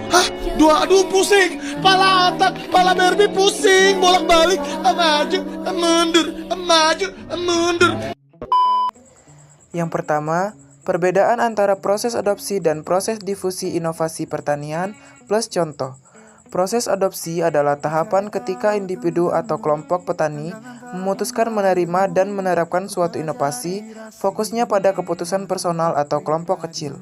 Hah? Aduh pusing. Pala otak, pala Barbie pusing. Bolak-balik. Maju, mundur, maju, mundur. Yang pertama, perbedaan antara proses adopsi dan proses difusi inovasi pertanian plus contoh. Proses adopsi adalah tahapan ketika individu atau kelompok petani memutuskan menerima dan menerapkan suatu inovasi, fokusnya pada keputusan personal atau kelompok kecil.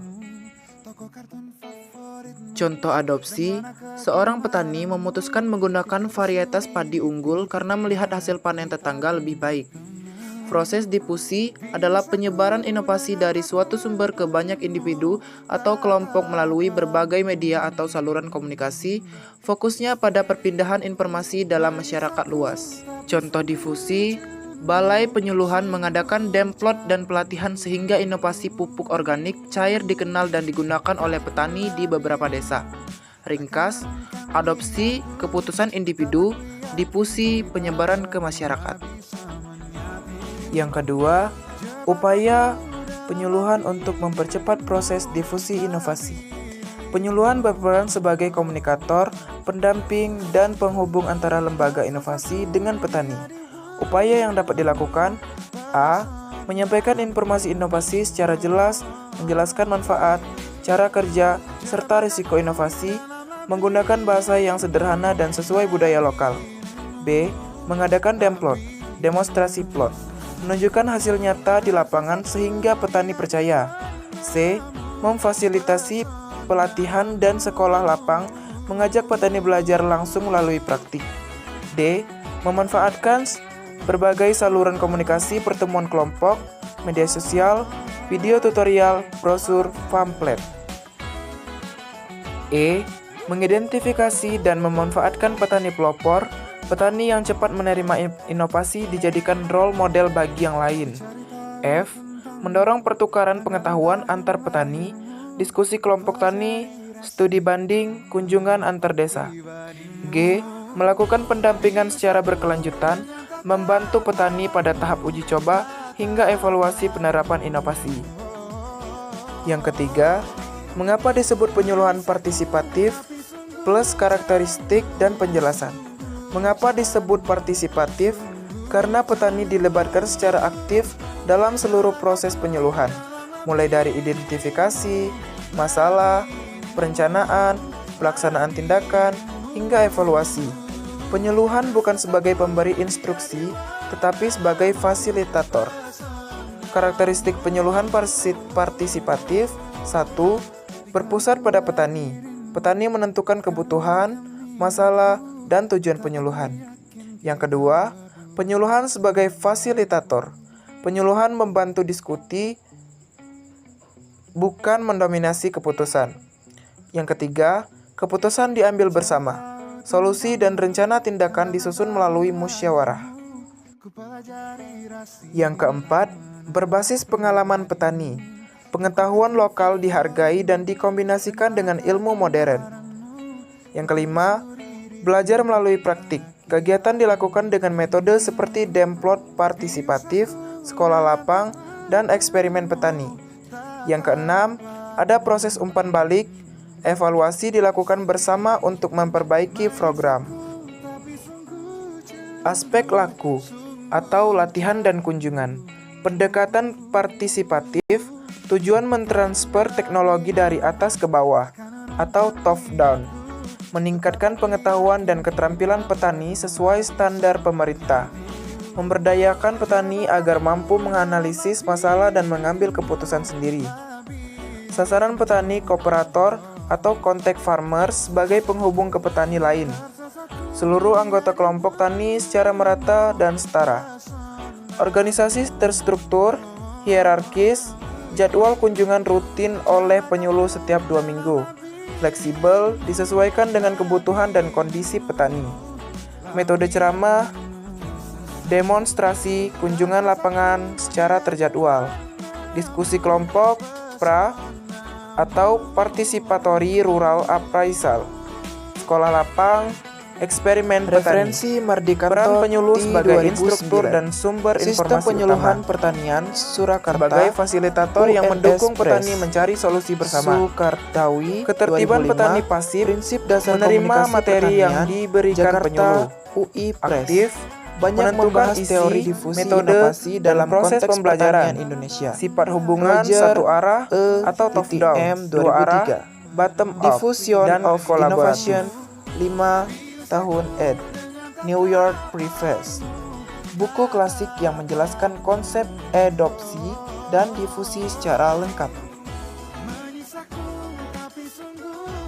Contoh adopsi, seorang petani memutuskan menggunakan varietas padi unggul karena melihat hasil panen tetangga lebih baik. Proses difusi adalah penyebaran inovasi dari suatu sumber ke banyak individu atau kelompok melalui berbagai media atau saluran komunikasi, fokusnya pada perpindahan informasi dalam masyarakat luas. Contoh difusi, Balai Penyuluhan mengadakan demplot dan pelatihan sehingga inovasi pupuk organik cair dikenal dan digunakan oleh petani di beberapa desa. Ringkas, adopsi, keputusan individu, difusi, penyebaran ke masyarakat. Yang kedua, upaya penyuluhan untuk mempercepat proses difusi inovasi. Penyuluhan berperan sebagai komunikator, pendamping, dan penghubung antara lembaga inovasi dengan petani. Upaya yang dapat dilakukan: A. Menyampaikan informasi inovasi secara jelas, menjelaskan manfaat, cara kerja, serta risiko inovasi, menggunakan bahasa yang sederhana dan sesuai budaya lokal. B. Mengadakan demplot, demonstrasi plot, menunjukkan hasil nyata di lapangan sehingga petani percaya. C. Memfasilitasi pelatihan dan sekolah lapang, mengajak petani belajar langsung melalui praktik. D. Memanfaatkan berbagai saluran komunikasi, pertemuan kelompok, media sosial, video tutorial, brosur, pamflet. E. Mengidentifikasi dan memanfaatkan petani pelopor. Petani yang cepat menerima inovasi dijadikan role model bagi yang lain. F. Mendorong pertukaran pengetahuan antar petani, diskusi kelompok tani, studi banding, kunjungan antar desa. G. Melakukan pendampingan secara berkelanjutan, membantu petani pada tahap uji coba hingga evaluasi penerapan inovasi. Yang ketiga, mengapa disebut penyuluhan partisipatif plus karakteristik dan penjelasan. Mengapa disebut partisipatif? Karena petani dilibatkan secara aktif dalam seluruh proses penyuluhan, mulai dari identifikasi, masalah, perencanaan, pelaksanaan tindakan, hingga evaluasi. Penyuluhan bukan sebagai pemberi instruksi, tetapi sebagai fasilitator. Karakteristik penyuluhan partisipatif: 1. Berpusat pada petani. Petani menentukan kebutuhan, masalah, dan tujuan penyuluhan. Yang kedua, penyuluhan sebagai fasilitator. Penyuluhan membantu diskusi, bukan mendominasi keputusan. Yang ketiga, keputusan diambil bersama. Solusi dan rencana tindakan disusun melalui musyawarah. Yang keempat, berbasis pengalaman petani. Pengetahuan lokal dihargai dan dikombinasikan dengan ilmu modern. Yang kelima, belajar melalui praktik. Kegiatan dilakukan dengan metode seperti demplot partisipatif, sekolah lapang, dan eksperimen petani. Yang keenam, ada proses umpan balik. Evaluasi dilakukan bersama untuk memperbaiki program. Aspek laku atau latihan dan kunjungan. Pendekatan partisipatif, tujuan mentransfer teknologi dari atas ke bawah atau top down. Meningkatkan pengetahuan dan keterampilan petani sesuai standar pemerintah, memberdayakan petani agar mampu menganalisis masalah dan mengambil keputusan sendiri. Sasaran petani kooperator atau contact farmers sebagai penghubung ke petani lain. Seluruh anggota kelompok tani secara merata dan setara. Organisasi terstruktur, hierarkis, jadwal kunjungan rutin oleh penyuluh setiap 2 minggu. Fleksibel, disesuaikan dengan kebutuhan dan kondisi petani. Metode ceramah, demonstrasi, kunjungan lapangan secara terjadwal. Diskusi kelompok, pra, atau participatory rural appraisal. Sekolah lapang, Eksperimen referensi Mardikanto peran penyuluh sebagai instruktur dan sumber sistem penyuluhan pertanian Surakarta sebagai fasilitator yang mendukung petani mencari solusi bersama. Sukartawi ketertiban petani pasif prinsip dasar menerima materi yang diberikan penyuluh. UI Aktif banyak membahas teori difusi metode dalam proses pembelajaran Indonesia. Sifat hubungan satu arah atau top down, dua arah, bottom up, diffusion dan of innovation 5 tahun ed. New York Preface. Buku klasik yang menjelaskan konsep adopsi dan difusi secara lengkap. Menyisaku tapi sungguh